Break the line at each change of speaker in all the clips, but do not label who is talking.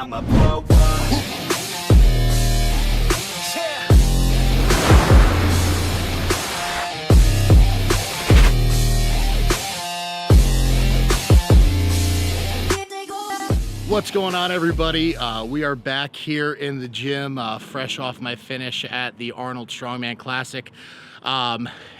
I'ma blow up.
What's going on, everybody? We are back here in the gym, fresh off my finish at the Arnold Strongman Classic.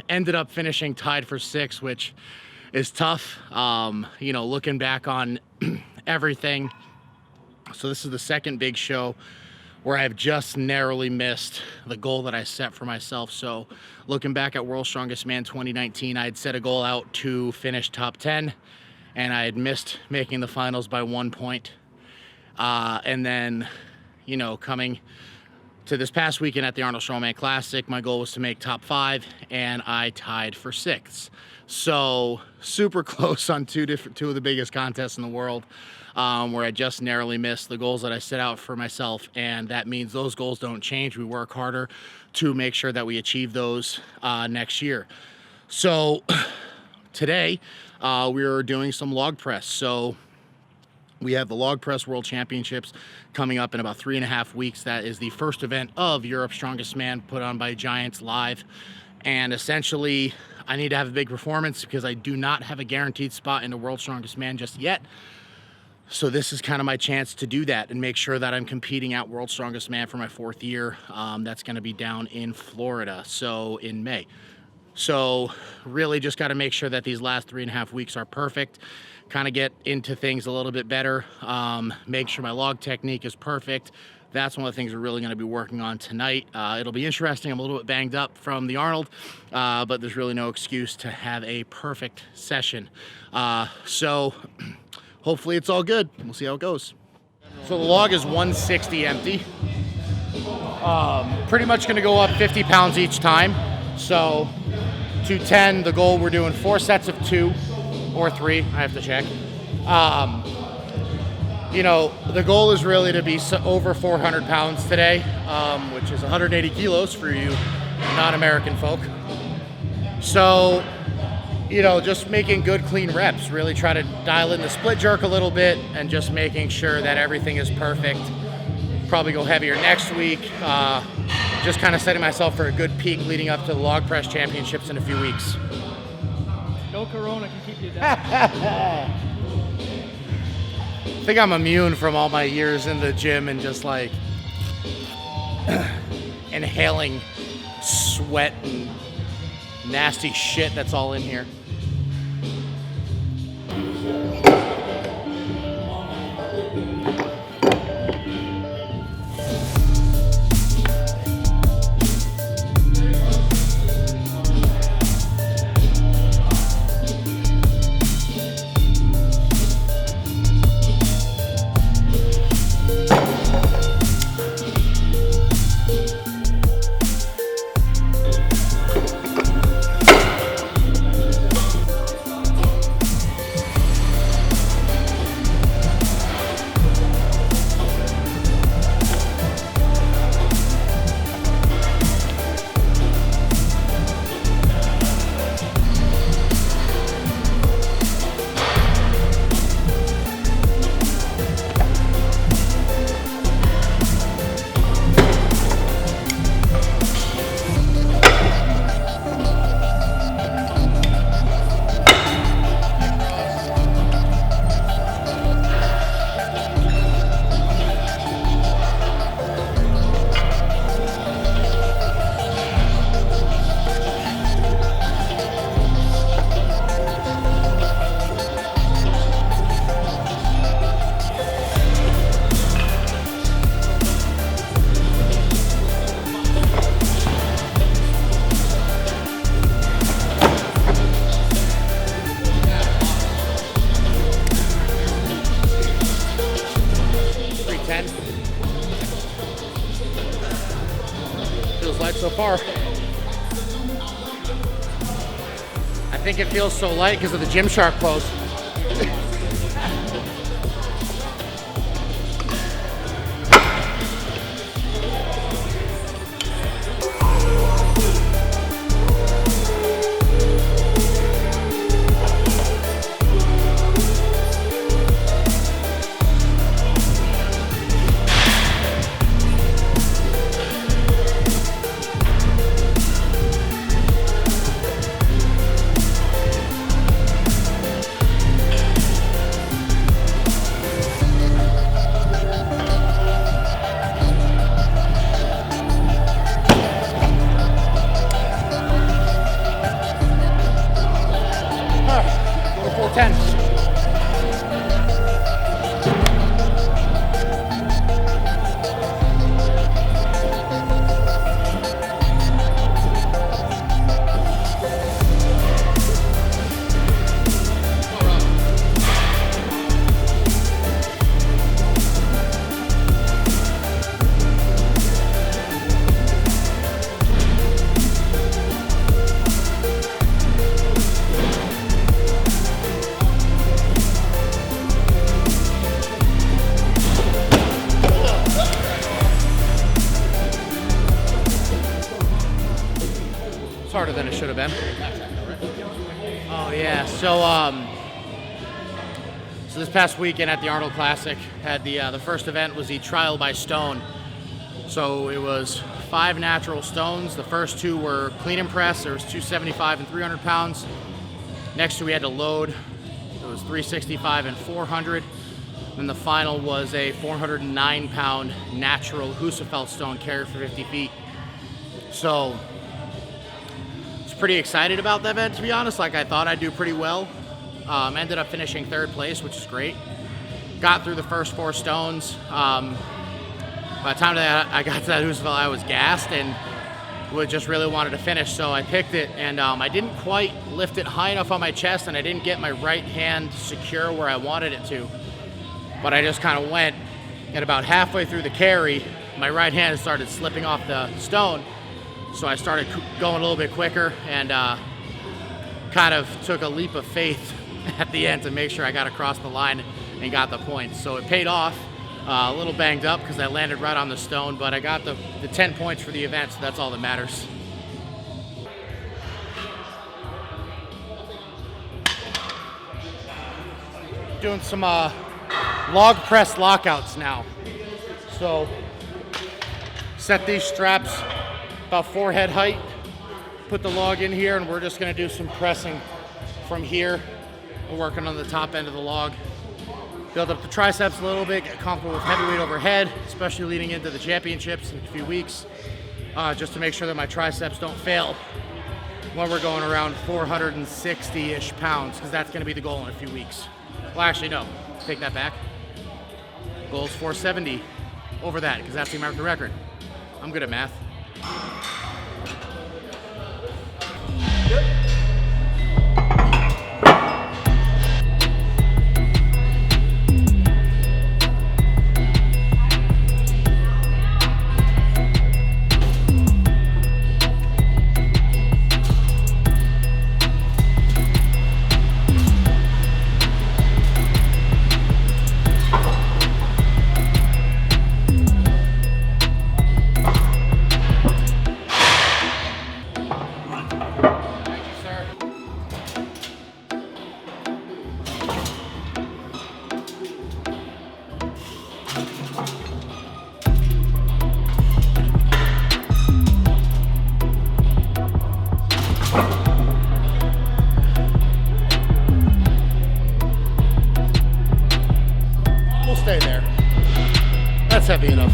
Ended up finishing tied for 6th, which is tough, you know, looking back on everything. So this is the second big show where I've just narrowly missed the goal that I set for myself. So looking back at World's Strongest Man 2019, I had set a goal out to finish top 10, and I had missed making the finals by 1 point. And then, you know, coming to this past weekend at the Arnold Strongman Classic, my goal was to make top 5, and I tied for 6th. So super close on two of the biggest contests in the world, where I just narrowly missed the goals that I set out for myself. And that means those goals don't change. We work harder to make sure that we achieve those next year. So today we are doing some log press. So we have the Log Press World Championships coming up in about 3.5 weeks. That is the first event of Europe's Strongest Man, put on by Giants Live. And essentially, I need to have a big performance because I do not have a guaranteed spot in the World's Strongest Man just yet. So this is kind of my chance to do that and make sure that I'm competing at World's Strongest Man for my 4th year. That's going to be down in Florida, so in May. So really just got to make sure that these last 3.5 weeks are perfect, kind of get into things a little bit better, make sure my log technique is perfect. That's one of the things we're really going to be working on tonight. It'll be interesting. I'm a little bit banged up from the Arnold, but there's really no excuse to have a perfect session. So hopefully it's all good. We'll see how it goes. So the log is 160 empty. Pretty much going to go up 50 pounds each time. So 210, the goal, we're doing 4 sets of 2 or 3, I have to check. You know, the goal is really to be over 400 pounds today, which is 180 kilos for you non-American folk. So, you know, just making good, clean reps, really try to dial in the split jerk a little bit and just making sure that everything is perfect. Probably go heavier next week. Just kind of setting myself for a good peak leading up to the Log Press Championships in a few weeks.
No corona can keep you down.
I think I'm immune from all my years in the gym and just like inhaling sweat and nasty shit that's all in here. So far, I think it feels so light because of the Gymshark pose. than it should have been. Oh yeah, so so this past weekend at the Arnold Classic, had the first event was the trial by stone. So it was 5 natural stones. The first 2 were clean and press. There was 275 and 300 pounds. Next 2 we had to load. It was 365 and 400. Then the final was a 409 pound natural Husafeld stone carried for 50 feet. So I was pretty excited about that event, to be honest. Like, I thought I'd do pretty well. Ended up finishing 3rd place, which is great. Got through the first 4 stones. By the time that I got to that Husafeld, I was gassed and just really wanted to finish, so I picked it, and I didn't quite lift it high enough on my chest, and I didn't get my right hand secure where I wanted it to. But I just kind of went, and about halfway through the carry, my right hand started slipping off the stone, so I started going a little bit quicker, and kind of took a leap of faith at the end to make sure I got across the line and got the points. So it paid off. A little banged up because I landed right on the stone, but I got the 10 points for the event, so that's all that matters. Doing some log press lockouts now. So set these straps about forehead height, put the log in here, and we're just gonna do some pressing from here. We're working on the top end of the log. Build up the triceps a little bit, get comfortable with heavyweight overhead, especially leading into the championships in a few weeks, just to make sure that my triceps don't fail when we're going around 460-ish pounds, because that's going to be the goal in a few weeks. Well, actually, no, take that back. Goal is 470 over that, because that's the American record. I'm good at math. Stay there. That's heavy enough.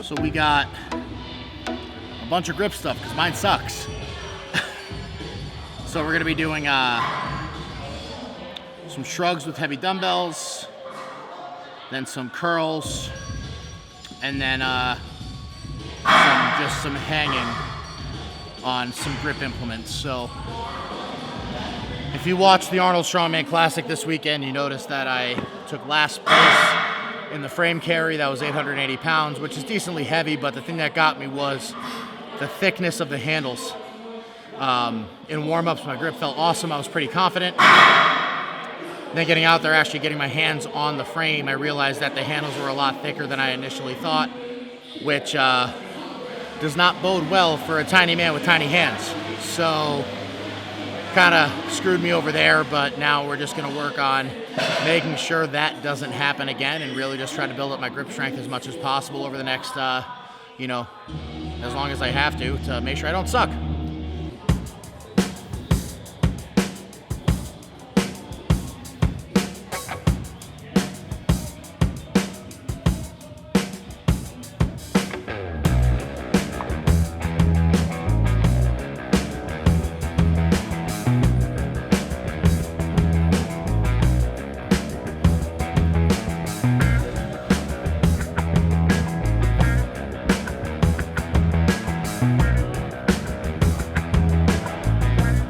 So we got a bunch of grip stuff because mine sucks. So we're gonna be doing some shrugs with heavy dumbbells, then some curls, and then just some hanging on some grip implements. So if you watched the Arnold Strongman Classic this weekend, you noticed that I took last place in the frame carry. That was 880 pounds, which is decently heavy, but the thing that got me was the thickness of the handles. In warm-ups, my grip felt awesome. I was pretty confident. Then getting out there, actually getting my hands on the frame, I realized that the handles were a lot thicker than I initially thought, which does not bode well for a tiny man with tiny hands. So kind of screwed me over there, but now we're just gonna work on making sure that doesn't happen again and really just try to build up my grip strength as much as possible over the next, you know, as long as I have to make sure I don't suck.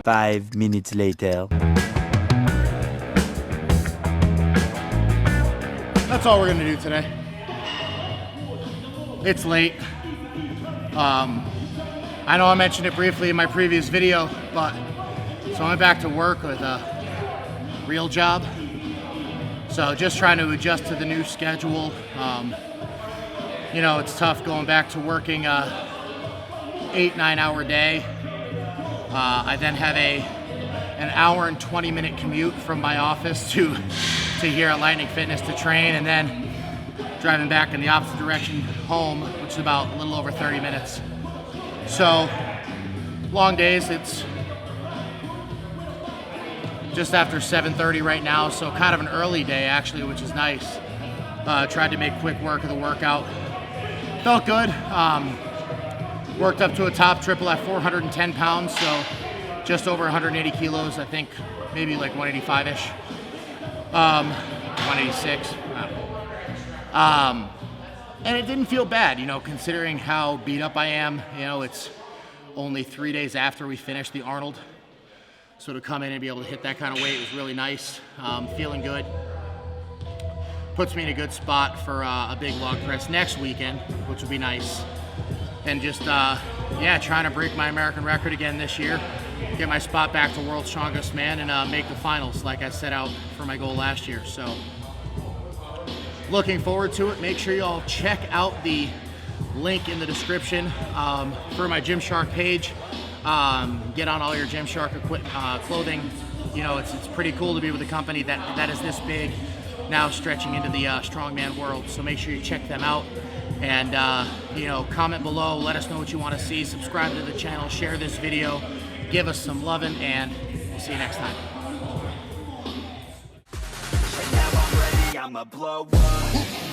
Five minutes later.
That's all we're gonna do today. It's late. I know I mentioned it briefly in my previous video, but so I went back to work with a real job. So just trying to adjust to the new schedule. You know, it's tough going back to working a 8-9 hour day. I then have an hour and 20-minute commute from my office to here at Lightning Fitness to train, and then driving back in the opposite direction home, which is about a little over 30 minutes. So long days. It's just after 7:30 right now, so kind of an early day actually, which is nice. Tried to make quick work of the workout. Felt good. Worked up to a top triple at 410 pounds, so just over 180 kilos, I think maybe like 185-ish. 186. And it didn't feel bad, you know, considering how beat up I am. You know, it's only 3 days after we finished the Arnold. So to come in and be able to hit that kind of weight was really nice. Feeling good. Puts me in a good spot for a big log press next weekend, which will be nice. And just, yeah, trying to break my American record again this year. Get my spot back to World's Strongest Man and make the finals like I set out for my goal last year. So looking forward to it. Make sure you all check out the link in the description for my Gymshark page. Get on all your Gymshark clothing. You know, it's pretty cool to be with a company that is this big, now stretching into the strongman world. So make sure you check them out, and you know, comment below, let us know what you want to see, subscribe to the channel, share this video, give us some loving, and we'll see you next time.
Now I'm ready, I'ma blow up.